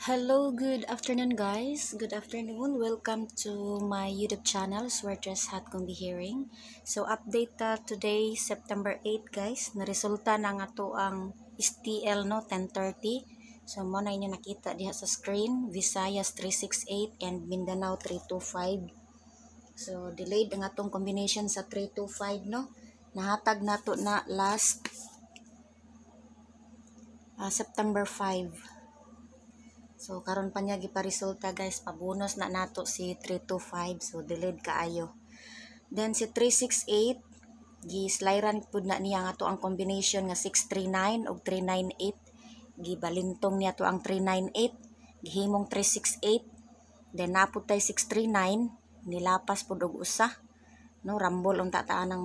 Hello, good afternoon guys. Good afternoon. Welcome to my YouTube channel, Swertres Hat Kong Hearing. So update today, September 8 guys. Naresulta na nga to ang STL no 1030. So mo na inyo nakita diha sa screen, Visayas 368 and Mindanao 325. So delayed ang atong combination sa 325 no. Nahatag nato na last September 5. So karon pa niya giparesulta guys, pabonus na nato si 325, so delayed kaayo. Then si 368 gislayran pud na niya nga to ang combination nga 639 ug 398. Gibalintong niya to ang 398, gihimong 368. Then napud tay 639, nilapas pud og usa. No, rambol unta taan ang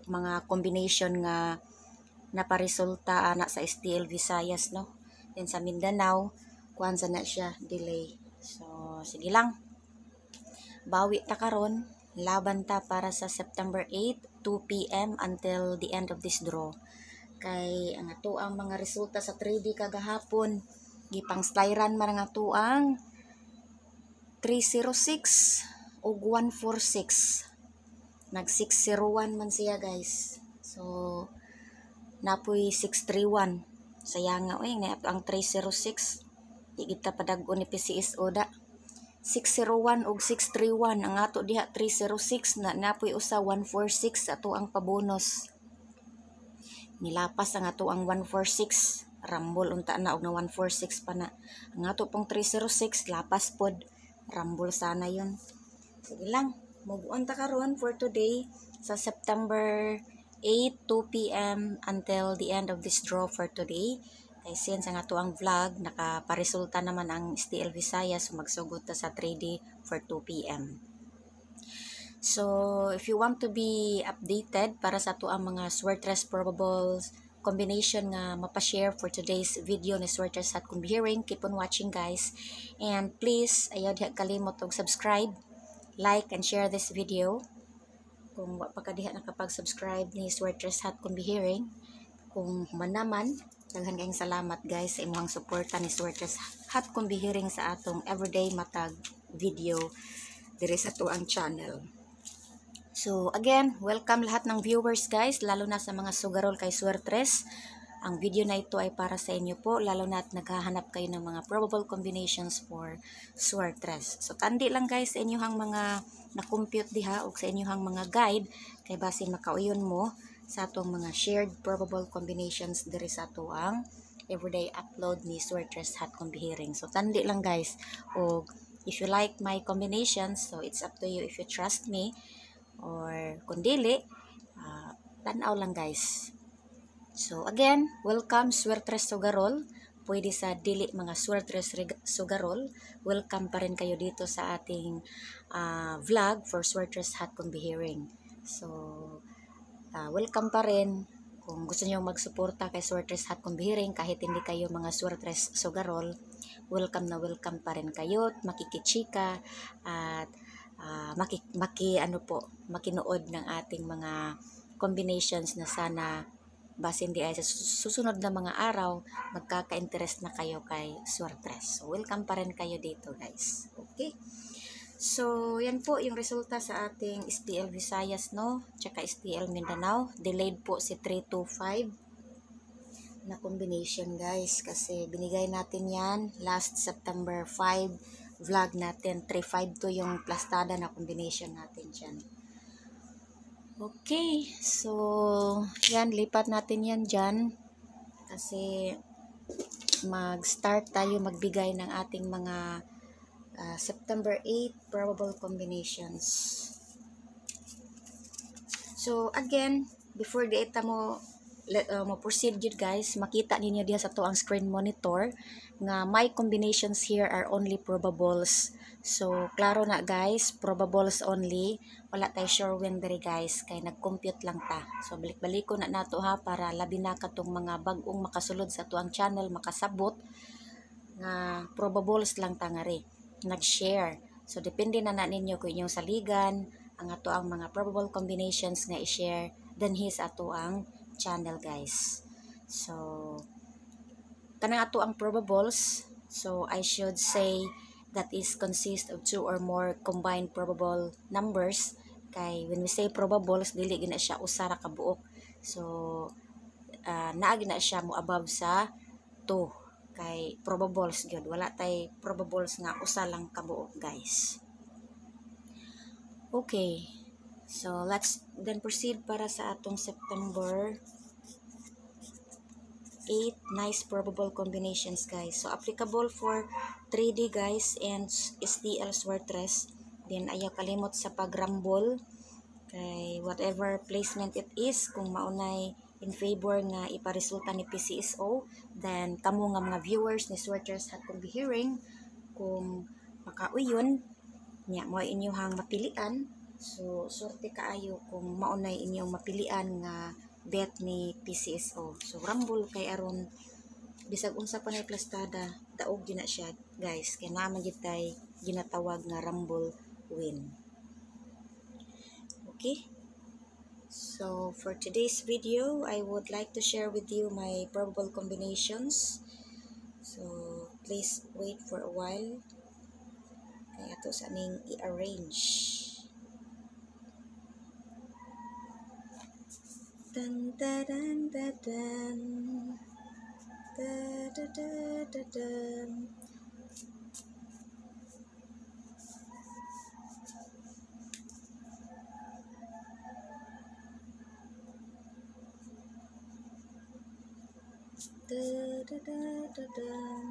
mga combination nga naparesulta ana sa STL Visayas no. Then sa Mindanao kuansa na siya delay. So sige lang, bawi ta karon, laban ta para sa September 8 2 p.m. until the end of this draw. Kay ang ato ang mga resulta sa 3D kagahapon gipang slayran man ang ato ang 306 ug 146. Nag 601 man siya guys. So napoy 631. Sayang nga oy nga ang 306 di kita padag-on ni PCS Oda. 601 ug 631 ang ato diha 306 na napoy usa 146 ato ang pabonus. Nilapas ang ato ang 146, rambol unta na og na 146 pa na. Ang ato pong 306 lapas pod, rambol sana yon. Sige lang, move on ta karon for today sa September 8 2 p.m. until the end of this draw for today. Kay since ang ato ang vlog nakaparesulta naman ang STL Visayas, so magsugod ta sa 3D for 2 p.m. So if you want to be updated para sa ato ang mga Swertres probable combination nga mapashare for today's video ni Swertres Hat Kong Hearing, keep on watching guys. And please ayaw diha kalimot og subscribe, like and share this video. Kung wa pa ka diha nakapag-subscribe ni Swertres Hat Kong Hearing, kung manaman, daghan kayong salamat guys sa imuhang suporta ni Swertres Hat Kong Hearing sa atong everyday matag video diri sa tuang channel. So again, welcome lahat ng viewers guys, lalo na sa mga sugarol kay Swertres. Ang video na ito ay para sa inyo po, lalo na at naghahanap kayo ng mga probable combinations for Swertres. So tandi lang guys sa inyong mga na-compute diha o sa inyong mga guide kay basin makauyon mo sa atong mga shared probable combinations diri sa tuang everyday upload ni Swertres Hat Kong Hearing. So tandi lang guys, o if you like my combinations, so it's up to you if you trust me, or kung dili, tanaw lang guys. So again, welcome Swertres Sugarol. Pwede sa dili mga Swertres Sugarol, welcome pa rin kayo dito sa ating vlog for Swertres Hat Kong Hearing. So welcome pa rin kung gusto niyo magsuporta kay Swertres Hat Kong Hearing kahit hindi kayo mga Swertres Sugarol. Welcome na welcome pa rin kayo, makikichika at makinood ng ating mga combinations na sana basin di ay sa susunod na mga araw magkaka-interest na kayo kay Swertres. So, welcome pa rin kayo dito guys. Okay. So, yan po yung resulta sa ating STL Visayas no, tsaka STL Mindanao. Delayed po si 325 na combination guys kasi binigay natin yan last September 5 vlog natin. 352 yung plastada na combination natin dyan. Okay, so yan, lipat natin yan dyan kasi mag-start tayo magbigay ng ating mga September 8 probable combinations. So again, before di ita mo proceed yun guys, makita ninyo diha sa to ang screen monitor nga my combinations here are only probables. So klaro na guys, probables only, wala tayo sure when diri guys kay nag-compute lang ta. So balik-baliko na nato ha para labi na katong mga bag-ong makasulod sa tuang channel makasabot nga probables lang ta nga ri nag-share. So depende na ninyo kung inyong saligan ang ato ang mga probable combinations nga i-share then his ato ang channel guys. So kanang ato ang probables, So I should say that is consist of two or more combined probable numbers. Kay when we say probables, dili gina siya usa ra ka buok. So naa gina siya mo above sa 2. Kay probables gyud, wala tay probables nga usa lang ka buok, guys. Okay. So let's then proceed para sa atong September 8 nice probable combinations, guys. So applicable for 3D, guys, and STL Swartres. Then ayaw kalimot sa pagrambol kay whatever placement it is, kung maunay in favor nga iparesulta ni PCSO, then kamo nga mga viewers ni Swartres hatong hearing kung makauyon nya mo inyong mapilian. So sorte kaayo kung maunay inyong mapilian nga bet ni PCSO. So rambol kay aron bisag unsa pa nay plastada, daog gyud na siya, guys, kay naa man gyud tay ginatawag nga rumble win. Okay, so for today's video, I would like to share with you my probable combinations. So please wait for a while kay ato sa ning i-arrange. Dun, dun, dun, dun, dun. Dun, dun, dun, dun, dun. Dun, dun, dun, dun, dun.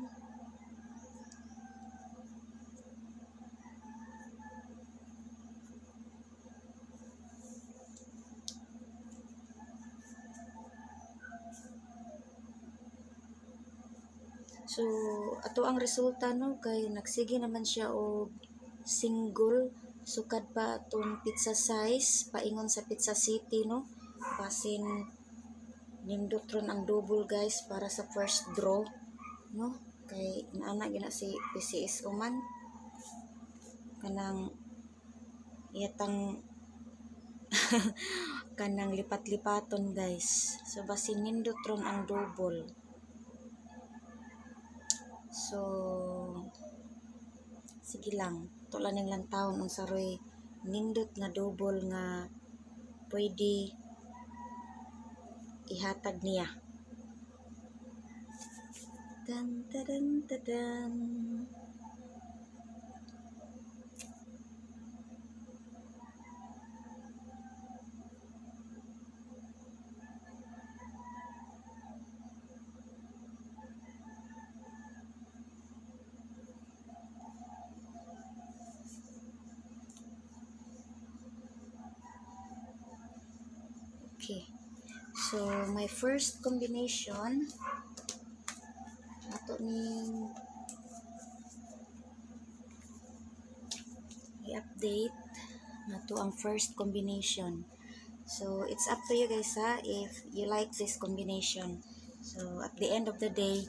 So, ato ang resulta, no, kay nagsige naman siya og single. Sukad pa atong pizza size paingon sa Pizza City, no, basin nindot ron ang double, guys, para sa first draw, no, kay inaana gina si PCSO man kanang iyatang kanang lipat-lipaton, guys. So basin nindot ron ang double. So, sige lang. Tulaning lang taon ang saroy nindot nga double nga pwede ihatag niya. Tan tadan tadan. Okay, so my first combination ato ning i-update nato ang first combination. So it's up to you, guys, ha, if you like this combination. So at the end of the day,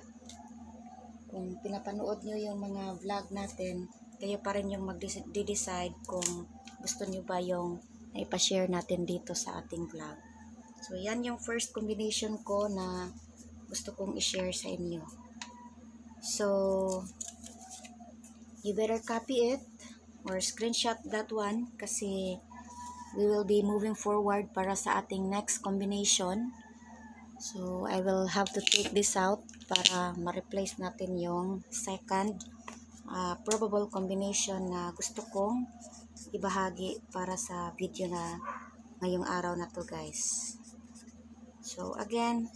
kung pinapanood nyo yung mga vlog natin, kayo pa rin yung mag-decide kung gusto nyo ba yung ipa-share natin dito sa ating vlog. So, yan yung first combination ko na gusto kong i-share sa inyo. So, you better copy it or screenshot that one kasi we will be moving forward para sa ating next combination. So, I will have to take this out para ma-replace natin yung second probable combination na gusto kong ibahagi para sa video na ngayong araw na to, guys. So again,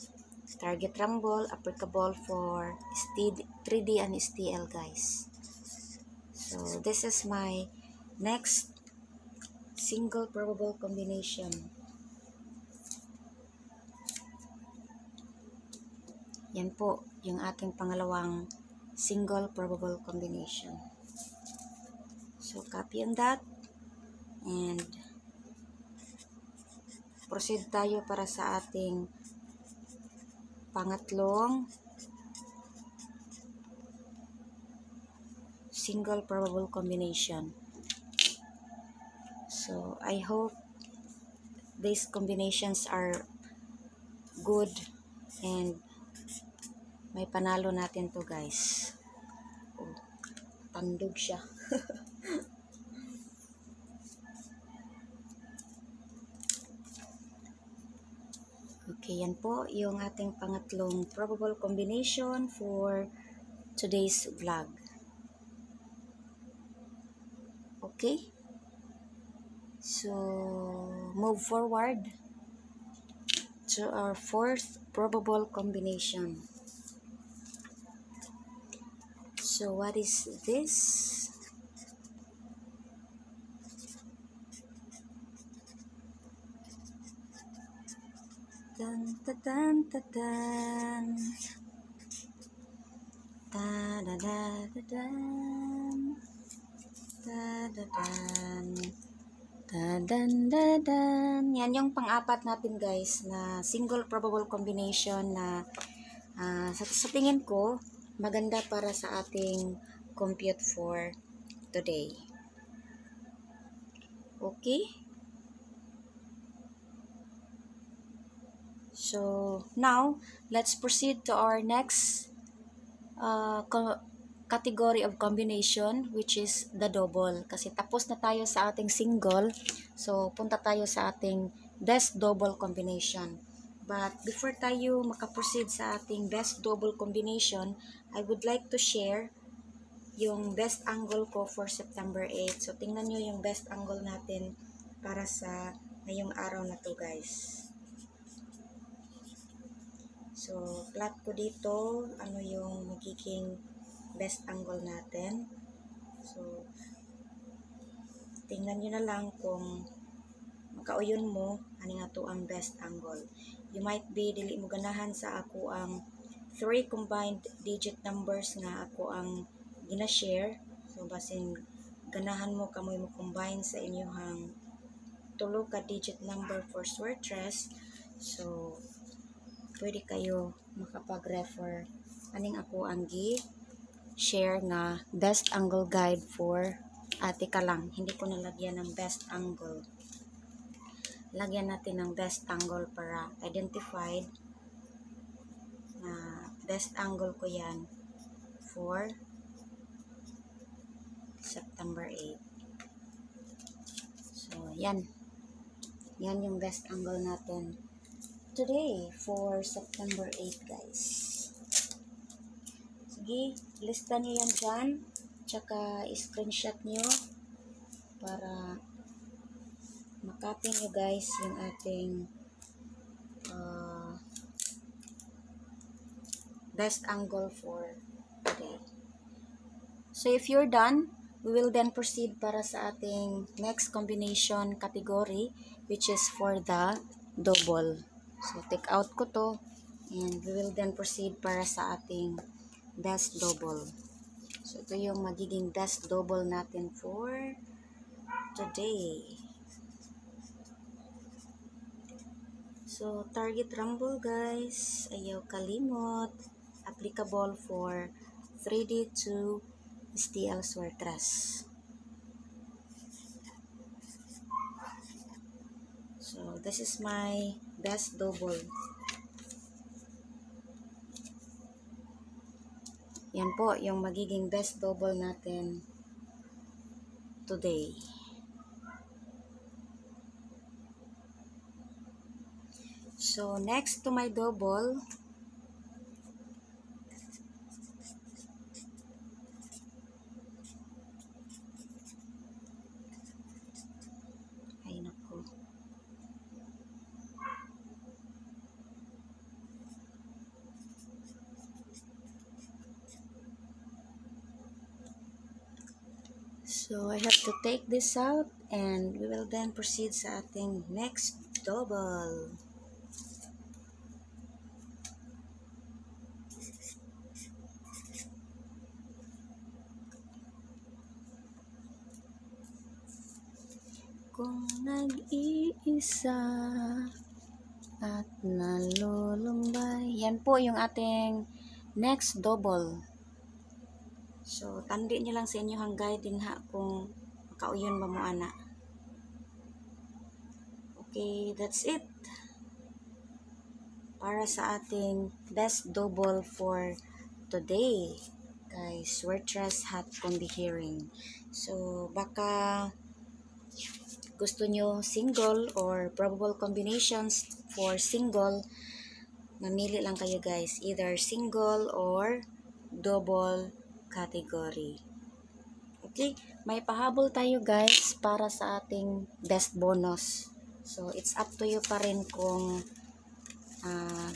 target rumble applicable for 3D and STL, guys. So this is my next single probable combination. Yan po yung aking pangalawang single probable combination. So copy on that and proceed tayo para sa ating pangatlong single probable combination. So I hope these combinations are good and may panalo natin to, guys. tandog siya. Okay, yan po yung ating pangatlong probable combination for today's vlog. Okay? So, move forward to our fourth probable combination. So, what is this? Tan tan tan tan ta da da da dan ta da dan ta dan da dan. Yan yung pang-apat natin guys na single probable combination na sa tingin ko maganda para sa ating compute for today. Okay? So, now, let's proceed to our next category of combination, which is the double. Kasi tapos na tayo sa ating single, so punta tayo sa ating best double combination. But before tayo makaproceed sa ating best double combination, I would like to share yung best angle ko for September 8. So, tingnan nyo yung best angle natin para sa ngayong araw na to guys. So, plot ko dito, ano yung magiging best angle natin. So, tingnan nyo na lang kung makauyon mo, ano nga to ang best angle. You might be, dili mo ganahan sa ako ang 3 combined digit numbers nga ako ang gina-share. So, basin ganahan mo kamoy mo combine sa inyong 3 ka digit number for Swertres. So, pwede kayo makapag-refer aning ako ang share nga best angle guide for ate ka lang. Hindi ko nalagyan ng best angle. Lagyan natin ng best angle para identified na best angle ko yan for September 8. So, yan. Yan yung best angle natin today for September 8 guys. Sige, lista nyo yan dyan. Tsaka screenshot nyo para makapin nyo guys yung ating best angle for today. So if you're done, we will then proceed para sa ating next combination category, which is for the double. So, take out ko to and we will then proceed para sa ating best double. So, ito yung magiging best double natin for today. So, target rumble guys, ayaw kalimot. Applicable for 3D2 STL Swertres. So, this is my best double. Yan po yung magiging best double natin today. So, next to my double, ay naku. So, I have to take this out and we will then proceed sa ating next double. Kung nag-iisa at nalulumbay. Yan po yung ating next double. So, tandi nyo lang sa inyo hanggay din ha kung makauyon ba mo ana. Okay, that's it. Para sa ating best double for today. kay Swertres Hat Combi-Hearing. So baka gusto nyo single or probable combinations for single, mamili lang kayo guys, either single or double category. Okay, may pahabol tayo guys para sa ating best bonus. So it's up to you pa rin kung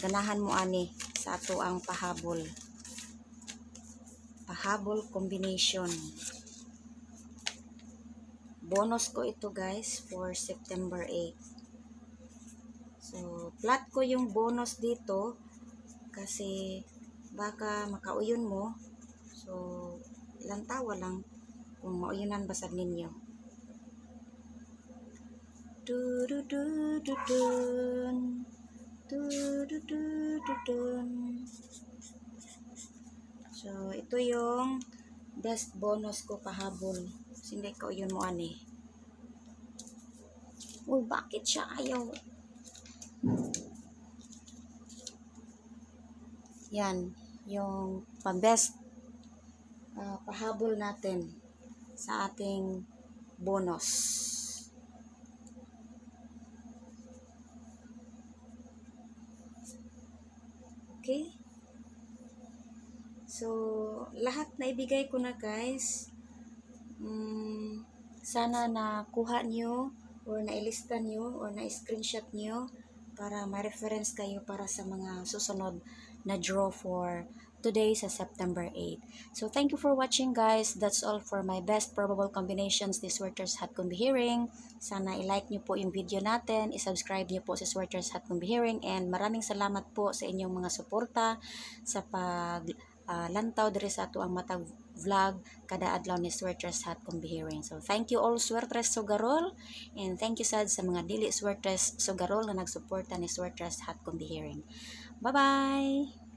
ganahan mo ani sa ato ang pahabol combination. Bonus ko ito guys for September 8. So flat ko yung bonus dito kasi baka makauyon mo. So ilang tawa lang kung mauyunan basad ninyo. Dun. So ito yung best bonus ko pahabol. Hindi ko yun mo ani. Uy, bakit siya ayaw? Yan, yung pang-best pahabol natin sa ating bonus. Okay? So, lahat na ibigay ko na guys. Sana na kuha nyo or nailista nyo or na-screenshot nyo para ma-reference kayo para sa mga susunod na draw for today sa September 8. So, thank you for watching guys. That's all for my best probable combinations this Swertres Hat Combi-Hearing. Sana i-like nyo po yung video natin, i-subscribe nyo po si Swertres Hat Combi-Hearing, and maraming salamat po sa inyong mga suporta sa lantaw diri sa ato ang matag vlog kada adlaw ni Swertres Hat Combi-Hearing. So thank you all Swertres Sugarol, and thank you sad sa mga dili Swertres Sugarol na nagsuporta ni Swertres Hat Combi-Hearing. Bye bye.